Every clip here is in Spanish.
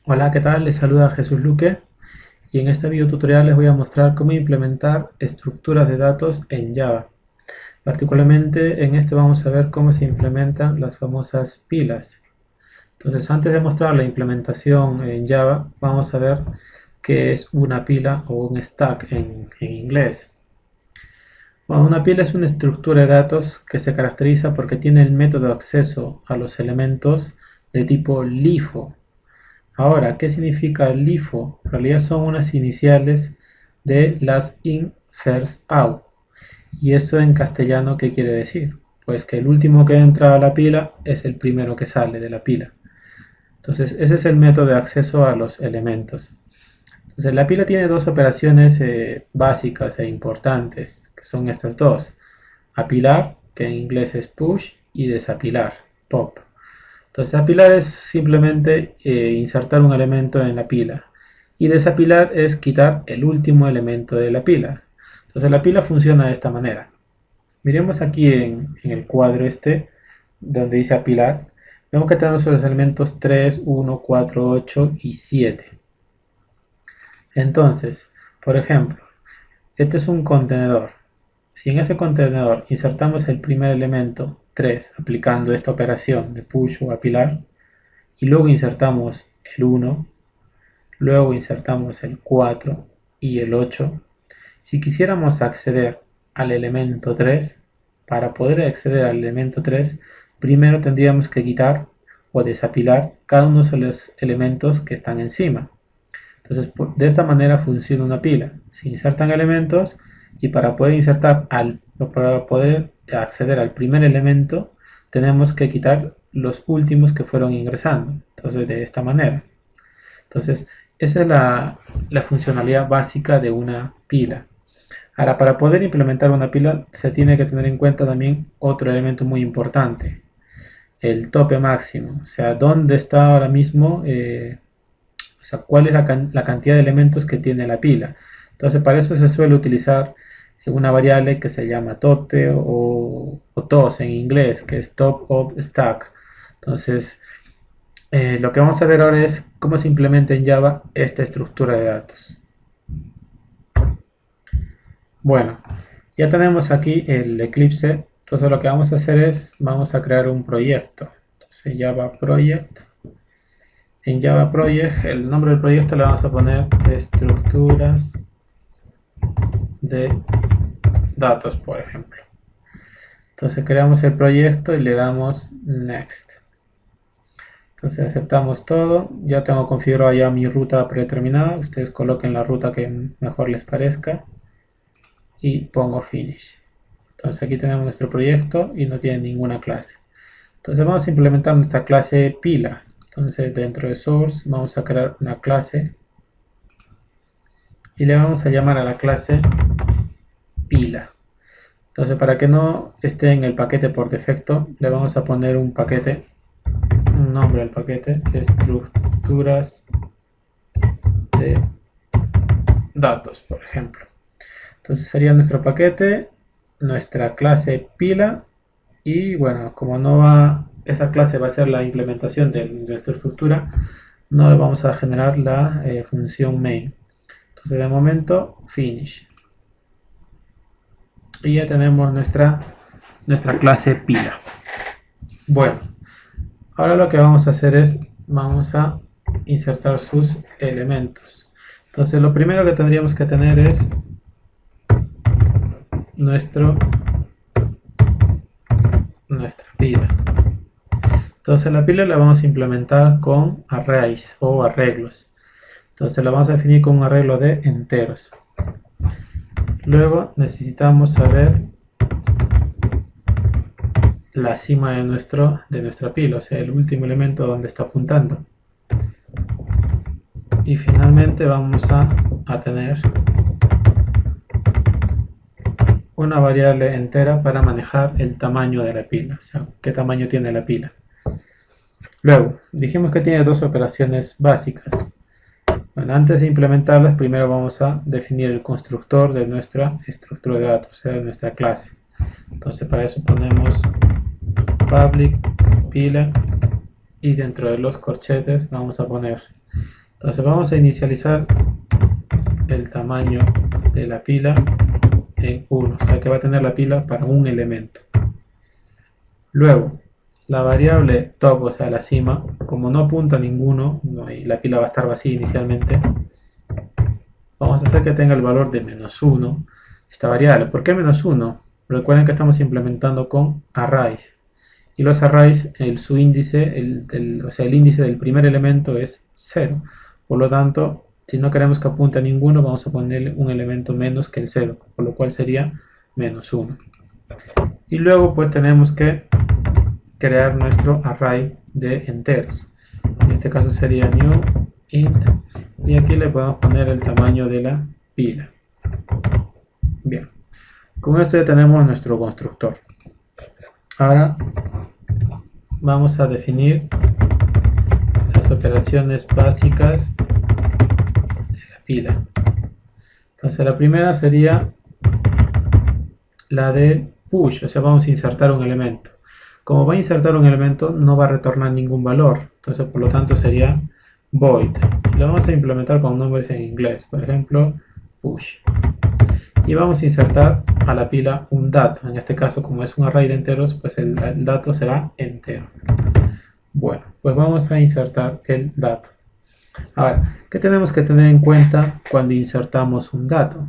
Hola, ¿qué tal? Les saluda Jesús Luque y en este video tutorial les voy a mostrar cómo implementar estructuras de datos en Java. Particularmente en este vamos a ver cómo se implementan las famosas pilas. Entonces, antes de mostrar la implementación en Java, vamos a ver qué es una pila o un stack en inglés. Bueno, una pila es una estructura de datos que se caracteriza porque tiene el método de acceso a los elementos de tipo LIFO. Ahora, ¿qué significa LIFO? En realidad son unas iniciales de last in, first out. ¿Y eso en castellano qué quiere decir? Pues que el último que entra a la pila es el primero que sale de la pila. Entonces, ese es el método de acceso a los elementos. Entonces, la pila tiene dos operaciones básicas e importantes, que son estas dos. Apilar, que en inglés es push, y desapilar, pop. Entonces, apilar es simplemente insertar un elemento en la pila. Y desapilar es quitar el último elemento de la pila. Entonces, la pila funciona de esta manera. Miremos aquí en el cuadro este, donde dice apilar. Vemos que tenemos los elementos 3, 1, 4, 8 y 7. Entonces, por ejemplo, este es un contenedor. Si en ese contenedor insertamos el primer elemento 3 aplicando esta operación de push o apilar, y luego insertamos el 1, luego insertamos el 4 y el 8. Si quisiéramos acceder al elemento 3, para poder acceder al elemento 3, primero tendríamos que quitar o desapilar cada uno de los elementos que están encima. Entonces, de esta manera funciona una pila. Se insertan elementos y para poder para poder acceder al primer elemento, tenemos que quitar los últimos que fueron ingresando. Entonces, de esta manera. Entonces, esa es la funcionalidad básica de una pila. Ahora, para poder implementar una pila, se tiene que tener en cuenta también otro elemento muy importante, el tope máximo. O sea, dónde está ahora mismo, o sea, cuál es la cantidad de elementos que tiene la pila. Entonces, para eso se suele utilizar una variable que se llama tope o tos en inglés, que es top of stack. Entonces, lo que vamos a ver ahora es cómo se implementa en Java esta estructura de datos. Bueno, ya tenemos aquí el Eclipse. Entonces lo que vamos a hacer es, vamos a crear un proyecto. Entonces Java Project. En Java Project, el nombre del proyecto le vamos a poner estructuras de datos, por ejemplo. Entonces creamos el proyecto y le damos Next. Entonces aceptamos todo. Ya tengo configurado ya mi ruta predeterminada. Ustedes coloquen la ruta que mejor les parezca. Y pongo Finish. Entonces aquí tenemos nuestro proyecto y no tiene ninguna clase. Entonces vamos a implementar nuestra clase pila. Entonces dentro de Source vamos a crear una clase. Y le vamos a llamar a la clase pila. Entonces para que no esté en el paquete por defecto, le vamos a poner un paquete, un nombre al paquete, estructuras de datos, por ejemplo. Entonces sería nuestro paquete, nuestra clase pila, y bueno, como no va, esa clase va a ser la implementación de nuestra estructura, no vamos a generar la función main. Entonces de momento, finish. Y ya tenemos nuestra clase pila. Bueno, ahora lo que vamos a hacer es, vamos a insertar sus elementos. Entonces lo primero que tendríamos que tener es nuestra pila. Entonces la pila la vamos a implementar con arrays o arreglos. Entonces la vamos a definir con un arreglo de enteros. Luego necesitamos saber la cima de nuestra pila, o sea, el último elemento donde está apuntando. Y finalmente vamos a tener una variable entera para manejar el tamaño de la pila, o sea, qué tamaño tiene la pila. Luego, dijimos que tiene dos operaciones básicas. Bueno, antes de implementarlas, primero vamos a definir el constructor de nuestra estructura de datos, o sea, de nuestra clase. Entonces, para eso ponemos public pila y dentro de los corchetes vamos a poner Entonces vamos a inicializar el tamaño de la pila en 1, o sea que va a tener la pila para un elemento. Luego, la variable top, o sea la cima, como no apunta a ninguno, y la pila va a estar vacía inicialmente, vamos a hacer que tenga el valor de -1 esta variable. ¿Por qué -1? Recuerden que estamos implementando con arrays. Y los arrays, su índice, o sea, el índice del primer elemento es 0. Por lo tanto, si no queremos que apunte a ninguno, vamos a ponerle un elemento menos que el 0, por lo cual sería -1. Y luego pues tenemos que crear nuestro array de enteros. En este caso sería new int, y aquí le podemos poner el tamaño de la pila. Bien, con esto ya tenemos nuestro constructor. Ahora vamos a definir las operaciones básicas de la pila. Entonces la primera sería la de push, o sea, vamos a insertar un elemento. Como va a insertar un elemento, no va a retornar ningún valor, entonces por lo tanto sería void. Lo vamos a implementar con nombres en inglés, por ejemplo, push. Y vamos a insertar a la pila un dato. En este caso, como es un array de enteros, pues el dato será entero. Bueno, pues vamos a insertar el dato. Ahora, ¿qué tenemos que tener en cuenta cuando insertamos un dato?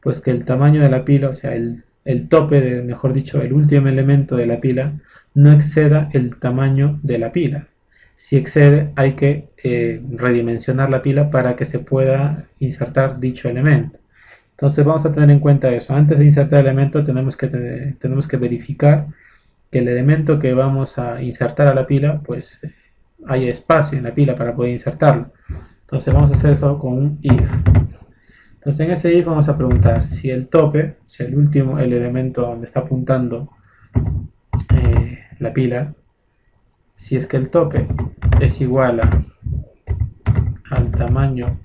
Pues que el tamaño de la pila, o sea, el tope, mejor dicho, el último elemento de la pila, no exceda el tamaño de la pila. Si excede, hay que redimensionar la pila para que se pueda insertar dicho elemento. Entonces vamos a tener en cuenta eso. Antes de insertar el elemento tenemos que verificar que el elemento que vamos a insertar a la pila, pues haya espacio en la pila para poder insertarlo. Entonces vamos a hacer eso con un if. Entonces en ese if vamos a preguntar si el tope, si el último, el elemento donde está apuntando la pila, si es que el tope es igual al tamaño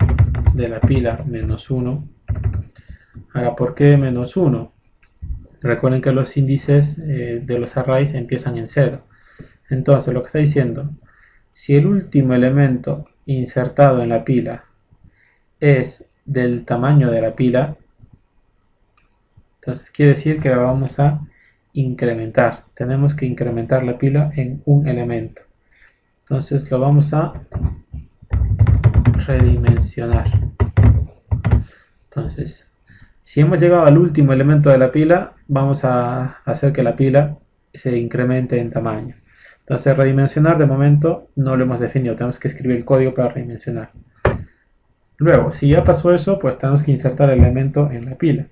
de la pila -1. Ahora, ¿por qué -1? Recuerden que los índices de los arrays empiezan en 0. Entonces lo que está diciendo, si el último elemento insertado en la pila es del tamaño de la pila, entonces quiere decir que la vamos a incrementar. Tenemos que incrementar la pila en un elemento. Entonces lo vamos a redimensionar. Entonces, si hemos llegado al último elemento de la pila, vamos a hacer que la pila se incremente en tamaño. Entonces redimensionar de momento no lo hemos definido, tenemos que escribir el código para redimensionar. Luego, si ya pasó eso, pues tenemos que insertar el elemento en la pila.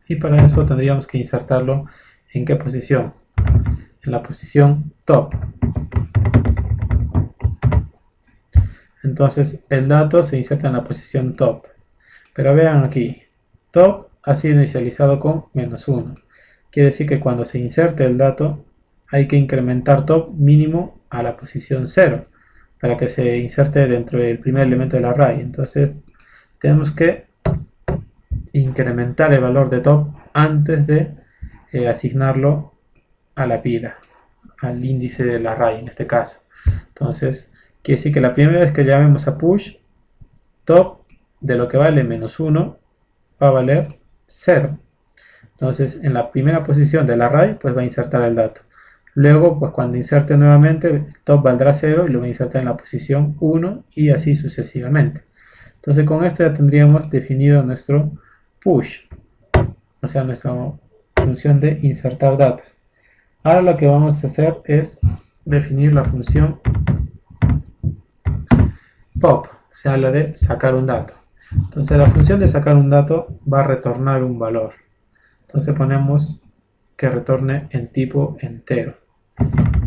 Y para eso tendríamos que insertarlo ¿en qué posición? En la posición top. Entonces el dato se inserta en la posición top. Pero vean aquí, top ha sido inicializado con -1. Quiere decir que cuando se inserte el dato hay que incrementar top mínimo a la posición 0 para que se inserte dentro del primer elemento del array. Entonces tenemos que incrementar el valor de top antes de asignarlo a la pila, al índice del array en este caso. Entonces quiere decir que la primera vez que llamemos a push, top de lo que vale -1 va a valer 0. Entonces en la primera posición del array pues va a insertar el dato. Luego pues cuando inserte nuevamente el top valdrá 0 y lo va a insertar en la posición 1 y así sucesivamente. Entonces con esto ya tendríamos definido nuestro push, o sea nuestra función de insertar datos. Ahora lo que vamos a hacer es definir la función pop, o sea la de sacar un dato. Entonces la función de sacar un dato va a retornar un valor. Entonces ponemos que retorne en tipo entero.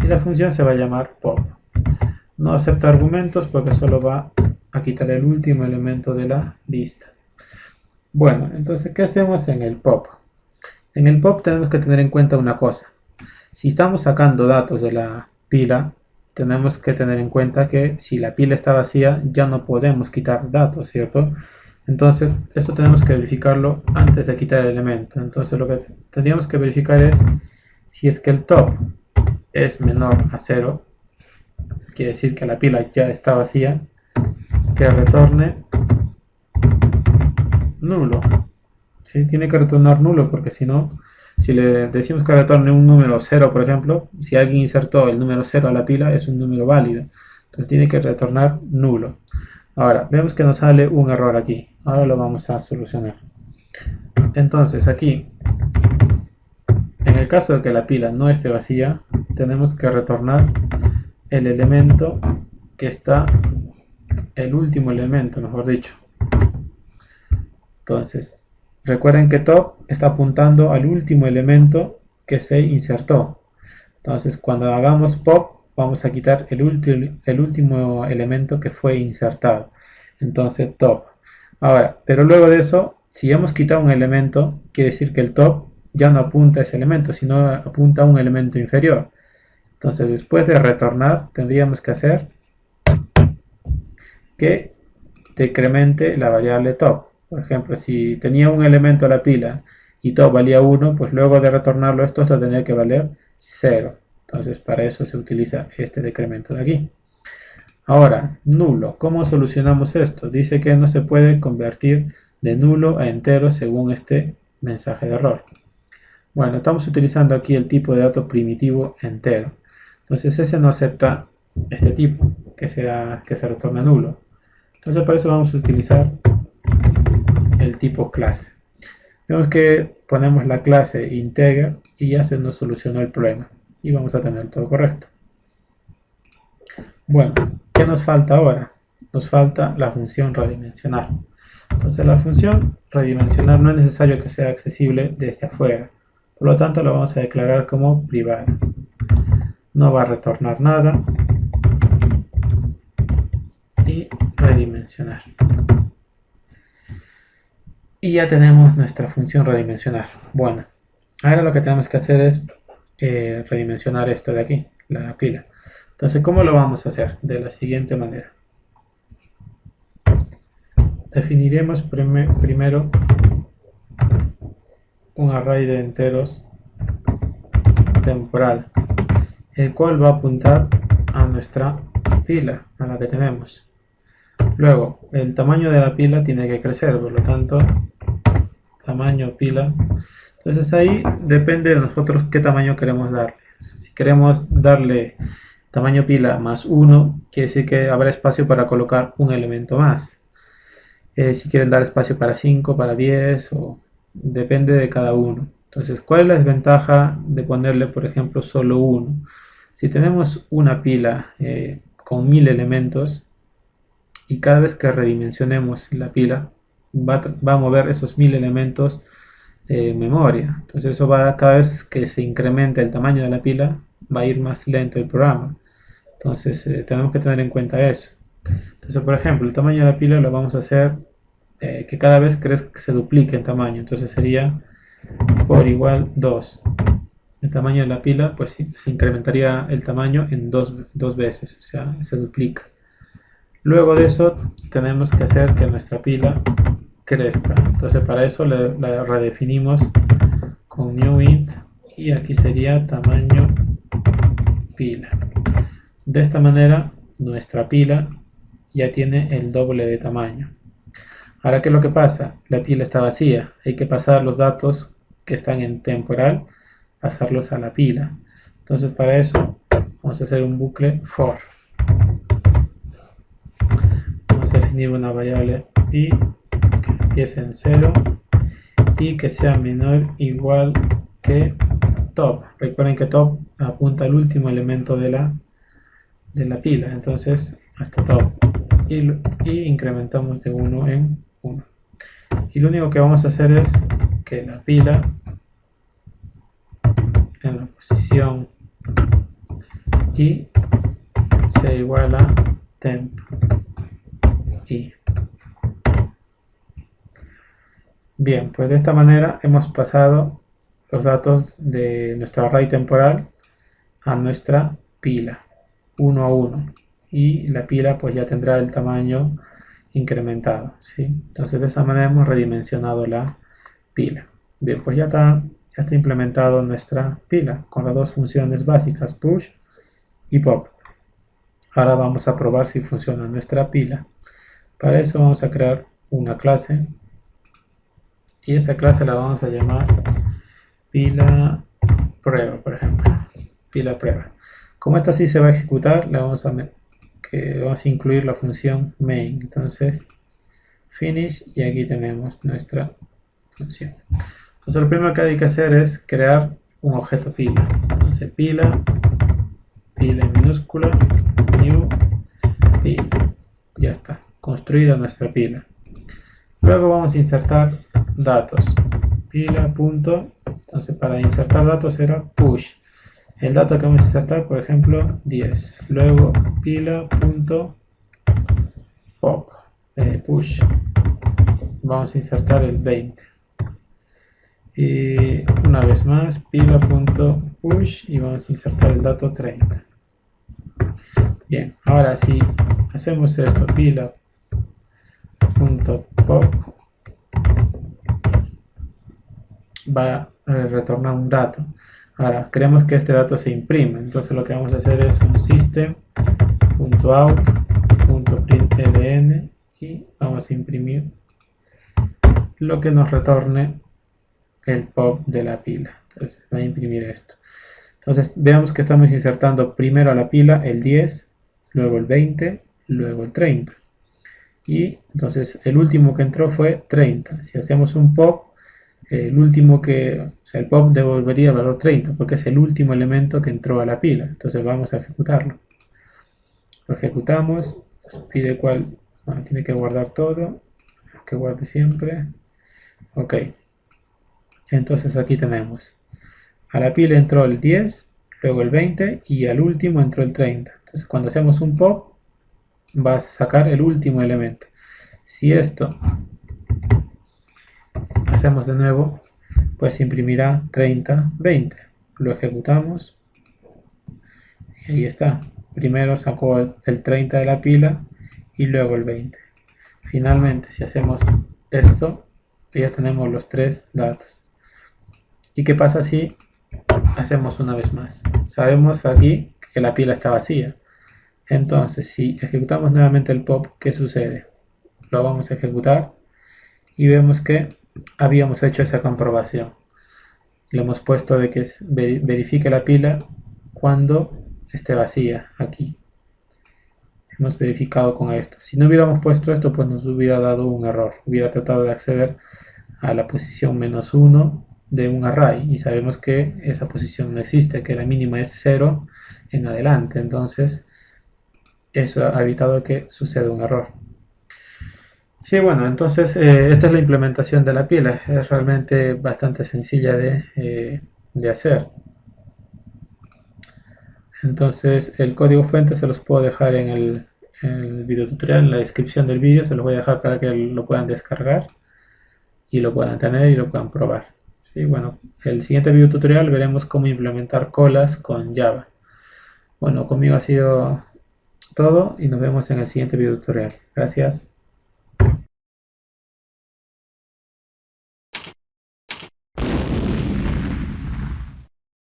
Y la función se va a llamar pop. No acepta argumentos porque solo va a quitar el último elemento de la lista. Bueno, entonces ¿qué hacemos en el pop? En el pop tenemos que tener en cuenta una cosa. Si estamos sacando datos de la pila, tenemos que tener en cuenta que si la pila está vacía ya no podemos quitar datos, ¿cierto? Entonces eso tenemos que verificarlo antes de quitar el elemento. Entonces lo que tendríamos que verificar es si es que el top es menor a 0, quiere decir que la pila ya está vacía. que retorne nulo. ¿Sí? Tiene que retornar nulo porque si no, si le decimos que retorne un número 0, por ejemplo, si alguien insertó el número 0 a la pila, es un número válido. Entonces tiene que retornar nulo. Ahora, vemos que nos sale un error aquí. Ahora lo vamos a solucionar. Entonces aquí, en el caso de que la pila no esté vacía, tenemos que retornar el elemento que está, el último elemento, mejor dicho. Entonces, recuerden que top está apuntando al último elemento que se insertó. Entonces, cuando hagamos pop, vamos a quitar el último elemento que fue insertado. Entonces, top. Ahora, pero luego de eso, si hemos quitado un elemento, quiere decir que el top ya no apunta a ese elemento, sino apunta a un elemento inferior. Entonces, después de retornar, tendríamos que hacer que decremente la variable top. Por ejemplo, si tenía un elemento a la pila y top valía 1, pues luego de retornarlo esto tendría que valer 0. Entonces, para eso se utiliza este decremento de aquí. Ahora, nulo. ¿Cómo solucionamos esto? Dice que no se puede convertir de nulo a entero según este mensaje de error. Bueno, estamos utilizando aquí el tipo de dato primitivo entero. Entonces ese no acepta este tipo, que se retorna nulo. Entonces para eso vamos a utilizar el tipo clase. Vemos que ponemos la clase integer y ya se nos solucionó el problema. Y vamos a tener todo correcto. Bueno, ¿qué nos falta ahora? Nos falta la función redimensionar. Entonces la función redimensionar no es necesario que sea accesible desde afuera. Por lo tanto lo vamos a declarar como privada. No va a retornar nada. Y redimensionar. Y ya tenemos nuestra función redimensionar. Bueno, ahora lo que tenemos que hacer es redimensionar esto de aquí, la pila. Entonces, ¿cómo lo vamos a hacer? De la siguiente manera. Definiremos primero un array de enteros temporal, el cual va a apuntar a nuestra pila, a la que tenemos. Luego, el tamaño de la pila tiene que crecer, por lo tanto, tamaño pila. Entonces ahí depende de nosotros qué tamaño queremos darle. Si queremos darle tamaño pila más 1, quiere decir que habrá espacio para colocar un elemento más. Si quieren dar espacio para 5, para 10, o depende de cada uno. Entonces, ¿cuál es la desventaja de ponerle, por ejemplo, solo 1? Si tenemos una pila con 1000 elementos y cada vez que redimensionemos la pila va a mover esos 1000 elementos de memoria. Entonces eso va, cada vez que se incremente el tamaño de la pila, va a ir más lento el programa. Entonces tenemos que tener en cuenta eso. Entonces, por ejemplo, el tamaño de la pila lo vamos a hacer que cada vez que se duplique en tamaño. Entonces sería por igual 2. El tamaño de la pila, pues sí, se incrementaría el tamaño en dos veces, o sea, se duplica. Luego de eso tenemos que hacer que nuestra pila crezca. Entonces para eso la redefinimos con newInt y aquí sería tamaño pila. De esta manera nuestra pila ya tiene el doble de tamaño. Ahora, ¿qué es lo que pasa? La pila está vacía. Hay que pasar los datos que están en temporal, pasarlos a la pila. Entonces para eso vamos a hacer un bucle for. Vamos a definir una variable i que empiece en 0 y que sea menor o igual que top. Recuerden que top apunta al último elemento de la pila. Entonces hasta top. Y incrementamos de 1 en 1. Y lo único que vamos a hacer es que la pila en la posición i sea igual a temp i. Bien, pues de esta manera hemos pasado los datos de nuestro array temporal a nuestra pila 1 a 1 y la pila pues ya tendrá el tamaño incrementado, ¿sí? Entonces de esa manera hemos redimensionado la pila. Bien, pues ya está implementado nuestra pila con las dos funciones básicas push y pop. Ahora vamos a probar si funciona nuestra pila. Para eso vamos a crear una clase y esa clase la vamos a llamar pila prueba, por ejemplo, pila prueba. Como esta sí se va a ejecutar, le vamos a incluir la función main. Entonces finish, y aquí tenemos nuestra función. Entonces lo primero que hay que hacer es crear un objeto pila. Entonces pila en minúscula, new pila. Ya está, construida nuestra pila. Luego vamos a insertar datos. Pila punto. Entonces para insertar datos era push. El dato que vamos a insertar, por ejemplo, 10. Luego pila punto pop. Push. Vamos a insertar el 20. Y una vez más, pila punto push y vamos a insertar el dato 30. Bien, ahora si hacemos esto, pila punto pop va a retornar un dato. Ahora queremos que este dato se imprime, entonces lo que vamos a hacer es un system.out.println y vamos a imprimir lo que nos retorne el pop de la pila. Entonces va a imprimir esto. Entonces veamos que estamos insertando primero a la pila el 10, luego el 20, luego el 30. Y entonces el último que entró fue 30. Si hacemos un pop, el pop devolvería el valor 30 porque es el último elemento que entró a la pila. Entonces vamos a ejecutarlo. Lo ejecutamos, nos pide tiene que guardar todo, que guarde siempre. Ok. Entonces aquí tenemos, a la pila entró el 10, luego el 20 y al último entró el 30. Entonces cuando hacemos un pop, va a sacar el último elemento. Si esto hacemos de nuevo, pues imprimirá 30, 20. Lo ejecutamos y ahí está. Primero sacó el 30 de la pila y luego el 20. Finalmente, si hacemos esto, ya tenemos los tres datos. ¿Y qué pasa si hacemos una vez más? Sabemos aquí que la pila está vacía. Entonces, si ejecutamos nuevamente el pop, ¿qué sucede? Lo vamos a ejecutar y vemos que habíamos hecho esa comprobación. Le hemos puesto de que verifique la pila cuando esté vacía aquí. Hemos verificado con esto. Si no hubiéramos puesto esto, pues nos hubiera dado un error. Hubiera tratado de acceder a la posición -1 de un array y sabemos que esa posición no existe, que la mínima es 0 en adelante. Entonces eso ha evitado que suceda un error. Sí, bueno, entonces esta es la implementación de la pila. Es realmente bastante sencilla de hacer. Entonces el código fuente se los puedo dejar en el video tutorial, en la descripción del vídeo. Se los voy a dejar para que lo puedan descargar y lo puedan tener y lo puedan probar. Sí, bueno, el siguiente video tutorial veremos cómo implementar colas con Java. Bueno, conmigo ha sido todo y nos vemos en el siguiente video tutorial. Gracias.